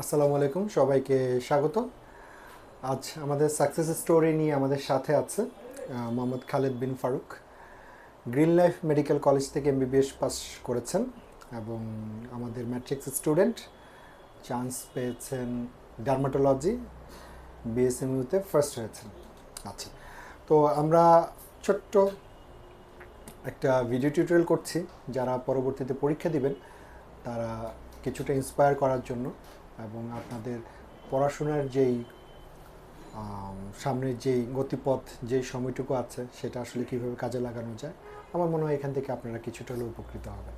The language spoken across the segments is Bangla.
আসসালামু আলাইকুম, সবাইকে স্বাগত। আজ আমাদের সাকসেস স্টোরি নিয়ে আমাদের সাথে আছে Mohammad Khaled bin Faruk. Green Life Medical College থেকে এমবিবিএস পাস করেছেন এবং আমাদের ম্যাট্রিক্স স্টুডেন্ট। চান্স পেয়েছেন ডার্মাটোলজি, বিএসএমইউতে ফার্স্ট হয়েছেন। আচ্ছা, তো আমরা ছোট্ট একটা ভিডিও টিউটোরিয়াল করছি যারা পরবর্তীতে পরীক্ষা দিবেন তারা কিছুটা ইন্সপায়ার করার জন্য এবং আপনাদের পড়াশোনার যেই সামনের যেই গতিপথ যেই সময়টুকু আছে সেটা আসলে কীভাবে কাজে লাগানো যায়। আমার মনে হয় এখান থেকে আপনারা কিছুটা হলেও উপকৃত হবেন।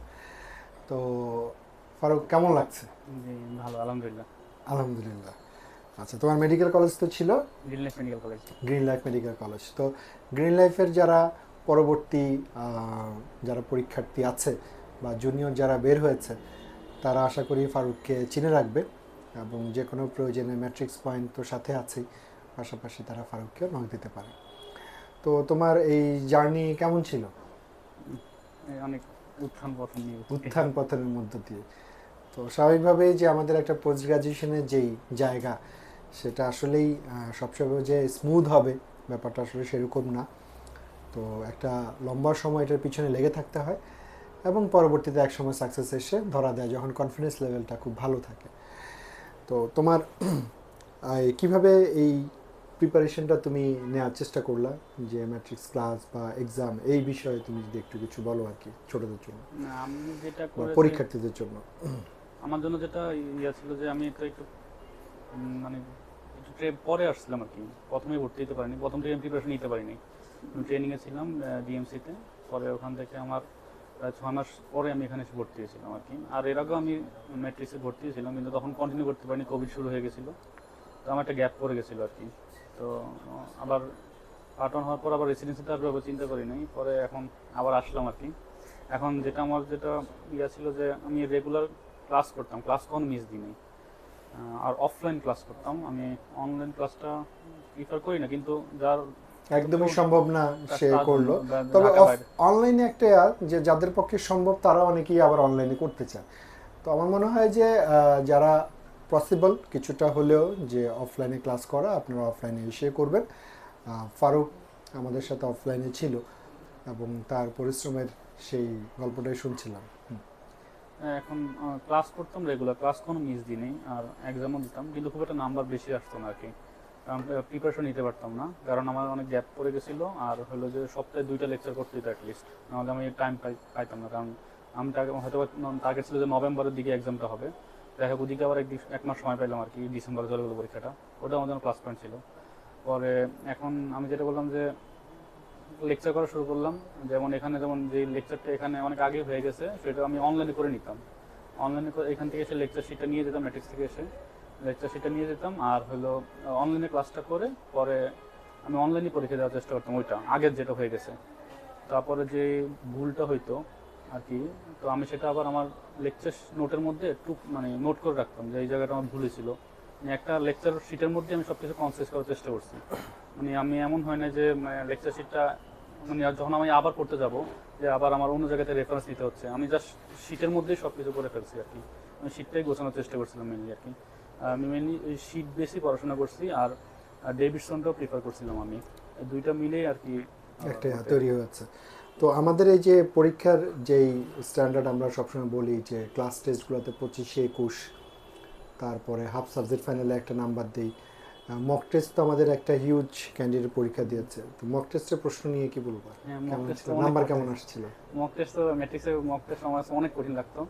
তো ফারুক, কেমন লাগছে? জি, ভালো, আলহামদুলিল্লাহ। আলহামদুলিল্লাহ। আচ্ছা, তোমার মেডিকেল কলেজ তো ছিল green Life Medical college. Green Life Medical college. তো গ্রিন লাইফের যারা পরবর্তী যারা পরীক্ষার্থী আছে বা জুনিয়র যারা বের হয়েছে তারা আশা করি ফারুককে চিনে রাখবে এবং যে কোনো প্রয়োজনে ম্যাট্রিক্স পয়েন্ট তো সাথে আছেই, পাশাপাশি তারা ফারুককেও নক দিতে পারে। তো তোমার এই জার্নি কেমন ছিল? অনেক উত্থান পতন নিয়ে উত্থান পতনের মধ্য দিয়ে। তো স্বাভাবিকভাবেই যে আমাদের একটা পোস্ট গ্রাজুয়েশনের যেই জায়গা সেটা আসলেই সবসময় যে স্মুথ হবে ব্যাপারটা আসলে সেরকম না। তো একটা লম্বা সময় এটার পিছনে লেগে থাকতে হয় এবং পরবর্তীতে একসময় সাকসেস এসে ধরা দেয় যখন কনফিডেন্স লেভেলটা খুব ভালো থাকে। তো তোমার কিভাবে এই প্রিপারেশনটা তুমি নেওয়ার চেষ্টা করলা, যে ম্যাট্রিক্স ক্লাস বা এক্সাম এই বিষয়ে তুমি যদি একটু কিছু বলো আর কি, ছোটদের জন্য না, আমি যেটা বা করেছি পরীক্ষার্থীদের জন্য। আমার জন্য যেটা ইয়ে ছিল যে আমি তো একটু মানে একটু পরে আসছিলাম আর কি। প্রথমে ভর্তি হতে পারিনি, প্রথম থেকে প্রিপারেশন নিতে পারিনি। ট্রেনিংয়ে ছিলাম ডিএমসিতে। পরে ওখান থেকে আমার প্রায় 6 মাস পরে আমি এখানে এসে ভর্তি হয়েছিলাম আর কি। আর এর আগেও আমি ম্যাট্রিক্সে ভর্তি হয়েছিলাম, কিন্তু তখন কন্টিনিউ করতে পারিনি, কোভিড শুরু হয়ে গেছিলো। তো আমার একটা গ্যাপ পড়ে গেছিলো আর কি। তো আবার পার্ট ওয়ান হওয়ার পর আবার রেসিডেন্সিতে আর চিন্তা করি নাই, পরে এখন আবার আসলাম আর কি। এখন আমার যেটা ইয়া ছিল যে আমি রেগুলার ক্লাস করতাম, ক্লাস কখনো মিস দিই নাই। আর অফলাইন ক্লাস করতাম, আমি অনলাইন ক্লাসটা প্রিফার করি না, কিন্তু যার একদমই সম্ভব না সে তার করলো। জন্য তবে ঢাকা বাইরে অনলাইনে একটা যে যাদের পক্ষে সম্ভব তারা অনেকেই আবার অনলাইনে করতে চায়। তো আমার মনে হয় যে যারা পসিবল কিছুটা হলেও যে অফলাইনে ক্লাস করা আপনারা অফলাইনে এসে করবেন। ফারুক আমাদের সাথে অফলাইনে ছিল এবং তার পরিশ্রমের সেই গল্পটাই শুনছিলাম। এখন ক্লাস করতাম রেগুলার, ক্লাস কোনো মিস দিই নাই। আর এক্সামও দিতাম, কিন্তু খুব একটা নাম্বার বেশি আসতো না আর কি। কারণ প্রিপারেশন নিতে পারতাম না, কারণ আমার অনেক গ্যাপ পড়ে গেছিলো। আর হলো যে সপ্তাহে 2টা লেকচার করতে হতো অ্যাটলিস্ট, নাহলে আমি টাইম পাইতাম না। কারণ আমি হয়তো টার্গেট ছিল যে নভেম্বরের দিকে এক্সামটা হবে। দেখা যাক ওদিকে আবার 1 মাস সময় পেলাম আর কি, ডিসেম্বরে চলে গেলো পরীক্ষাটা। ওটা আমার জন্য প্লাস পয়েন্ট ছিল। পরে এখন আমি যেটা বললাম যে লেকচার করা শুরু করলাম। যেমন এখানে যেমন যে লেকচারটা এখানে অনেক আগে হয়ে গেছে, সেটা আমি অনলাইনে করে নিতাম। অনলাইনে করে এখান থেকে এসে লেকচার শিটটা নিয়ে যেতাম, ম্যাট্রিক্স থেকে এসে লেকচার শিটটা নিয়ে যেতাম। আর হলো অনলাইনে ক্লাসটা করে পরে আমি অনলাইনে পরীক্ষা দেওয়ার চেষ্টা করতাম, ওইটা আগের যেটা হয়ে গেছে। তারপরে যে ভুলটা হইতো আর কি, তো আমি সেটা আবার আমার লেকচার নোটের মধ্যে একটু মানে নোট করে রাখতাম যে এই জায়গাটা আমার ভুল ছিল। একটা লেকচার শিটের মধ্যে আমি সব কিছু কনসেস করার চেষ্টা করছি। মানে আমি এমন হয় না যে লেকচার শিটটা মানে যখন আমি আবার করতে যাব যে আবার আমার অন্য জায়গাতে রেফারেন্স নিতে হচ্ছে, আমি জাস্ট শিটের মধ্যেই সব কিছু করে ফেলছি আর কি। আমি শিটটাই গোছানোর চেষ্টা করছিলাম মেনলি আর কি। আমি মেনলি শিট বেশি পড়াশোনা করছি, আর ডেভিডসনটাও প্রিফার করছিলাম আমি। দুইটা মিলেই আর কি একটা তৈরি হয়েছে। তো আমাদের এই যে পরীক্ষার যেই স্ট্যান্ডার্ড আমরা সবসময় বলি যে ক্লাস টেস্টগুলোতে 25-21, তারপরে হাফ সাবজেক্ট ফাইনালে একটা নাম্বার দিই। মক টেস্ট তো আমাদের একটা হিউজ ক্যান্ডিডেট পরীক্ষা দিয়েছে। তো মক টেস্টের প্রশ্ন নিয়ে কি বলবো, কেমন ছিল, নাম্বার কেমন আসছিল? মক টেস্ট তো ম্যাট্রিক্সের মক টেস্ট আমার কাছে অনেক কঠিন লাগতো।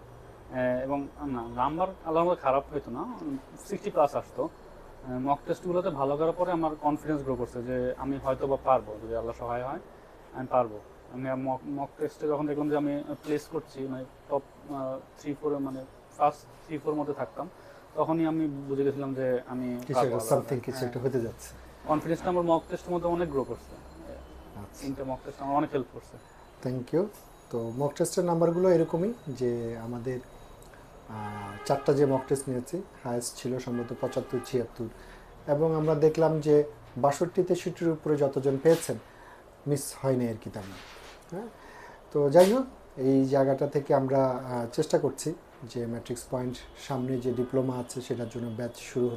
এবং না, নাম্বার আলাদা খারাপ হইতো না, 60+ আসতো। মক টেস্টগুলোতে ভালো করার পরে আমার কনফিডেন্স গ্রো করছে যে আমি হয়তো বা পারবো, যদি আল্লাহ সহায় হয় আমি পারবো। আমি মক টেস্টে যখন দেখলাম যে আমি প্লেস করছি, মানে টপ 3-4 মানে ফার্স্ট 3-4 মধ্যে থাকতাম, তখনই আমি বুঝে গেছিলাম যে আমি সামথিং কিছু একটা হতে যাচ্ছে। কনফিডেন্সটা আমার মক টেস্টের মধ্যে অনেক গ্রো করছে। আচ্ছা, 3টে মক টেস্ট আমার অনেক হেল্প করছে। Thank you. তো মক টেস্টের নাম্বারগুলো এরকমই যে আমাদের 4টা যে মক টেস্ট নিয়েছি হায়েস্ট ছিল সম্ভবত 75-76, এবং আমরা দেখলাম যে 62-63-র উপরে যতজন পেয়েছেন মিস হয়নি আর কি তেমন। হ্যাঁ, তো যাই হোক এই জায়গাটা থেকে আমরা চেষ্টা করছি যে ম্যাট্রিক্স পয়েন্ট সামনে যে ডিপ্লোমা আছে সেটার জন্য ব্যাচ শুরু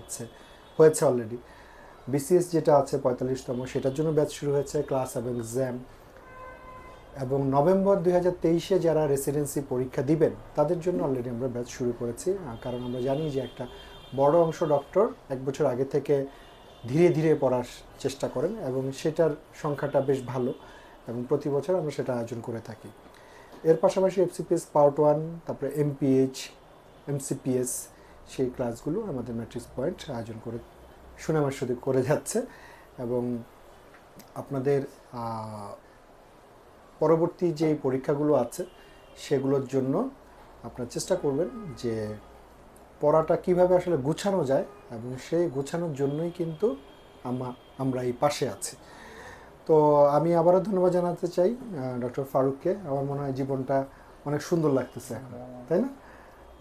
হয়েছে অলরেডি। বিসিএস যেটা আছে 45তম, সেটার জন্য ব্যাচ শুরু হয়েছে, ক্লাস এবং এক্সাম। এবং নভেম্বর 2023-এ যারা রেসিডেন্সি পরীক্ষা দিবেন তাদের জন্য অলরেডি আমরা ব্যাচ শুরু করেছি। কারণ আমরা জানি যে একটা বড় অংশ ডক্টর 1 বছর আগে থেকে ধীরে ধীরে পড়ার চেষ্টা করেন এবং সেটার সংখ্যাটা বেশ ভালো, এবং প্রতি বছর আমরা সেটা আয়োজন করে থাকি। এর পাশাপাশি এফসিপিএস পার্ট 1, তারপরে এমপিএইচ, এমসিপিএস, সেই ক্লাসগুলো আমাদের ম্যাট্রিক্স পয়েন্ট আয়োজন করে সুনামের সাথে করে যাচ্ছে। এবং আপনাদের পরবর্তী যে পরীক্ষাগুলো আছে সেগুলোর জন্য আপনারা চেষ্টা করবেন যে পড়াটা কিভাবে আসলে গুছানো যায়, এবং সেই গুছানোর জন্যই কিন্তু আমরা এই পাশে আছি। তো আমি আবারও ধন্যবাদ জানাতে চাই ডক্টর ফারুককে। আমার মনে হয় জীবনটা অনেক সুন্দর লাগতেছে এখন, তাই না?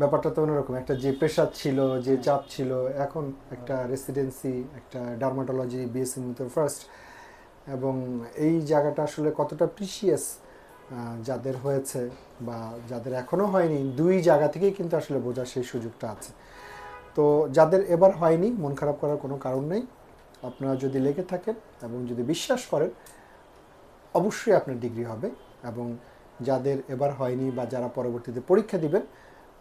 ব্যাপারটা তো অন্যরকম, একটা যে প্রেশার ছিল, যে চাপ ছিল, এখন একটা রেসিডেন্সি, একটা ডার্মাটোলজি বিএসসি ফার্স্ট, এবং এই জায়গাটা আসলে কতটা প্রিসিয়াস যাদের হয়েছে বা যাদের এখনও হয়নি, দুই জায়গা থেকেই কিন্তু আসলে বোঝার সেই সুযোগটা আছে। তো যাদের এবার হয়নি, মন খারাপ করার কোনো কারণ নেই। আপনারা যদি লেগে থাকেন এবং যদি বিশ্বাস করেন, অবশ্যই আপনার ডিগ্রি হবে। এবং যাদের এবার হয়নি বা যারা পরবর্তীতে পরীক্ষা দিবেন,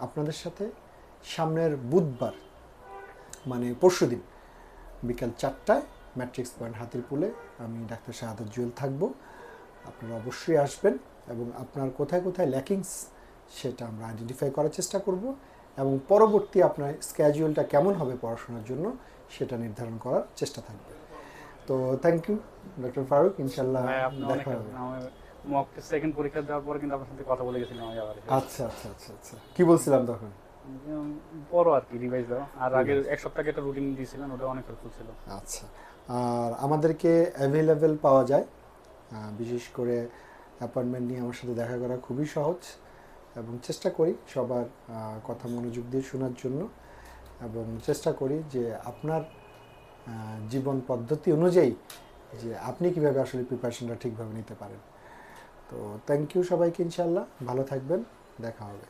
আপনাদের সাথে সামনের বুধবার মানে পরশুদিন বিকাল 4টায় ম্যাট্রিক্স পয়েন্ট হাতিরপুলে আমি ডাক্তার শাহাদাত জুয়েল থাকবো। আপনারা অবশ্যই আসবেন এবং আপনার কোথায় কোথায় ল্যাকিংস সেটা আমরা আইডেন্টিফাই করার চেষ্টা করব, এবং পরবর্তী আপনার স্ক্যাজুয়ালটা কেমন হবে পড়াশোনার জন্য সেটা নির্ধারণ করার চেষ্টা থাকবে। তো থ্যাংক ইউ ডক্টর ফারুক, ইনশাল্লাহ দেখা হবে। মক সেকেন্ড পরীক্ষা দেওয়ার পরে কিন্তু আপনার সাথে কথা বলে গেছিলাম আমি আবার। আচ্ছা আচ্ছা আচ্ছা আচ্ছা, কি বলছিলাম তখন? পড়ো আর কি, রিভাইজ দাও। আর আগের এক সপ্তাহে একটা রুটিন দিয়েছিলেন, ওটা অনেক হেল্পফুল ছিল। আচ্ছা, আর আমাদেরকে অ্যাভেলেবেল পাওয়া যায়, বিশেষ করে অ্যাপয়েন্টমেন্ট নিয়ে আমার সাথে দেখা করা খুবই সহজ, এবং চেষ্টা করি সবার কথা মনোযোগ দিয়ে শোনার জন্য, এবং চেষ্টা করি যে আপনার জীবন পদ্ধতি অনুযায়ী যে আপনি কীভাবে আসলে প্রিপারেশনটা ঠিকভাবে নিতে পারেন। তো থ্যাংক ইউ সবাইকে, ইনশাল্লাহ ভালো থাকবেন, দেখা হবে।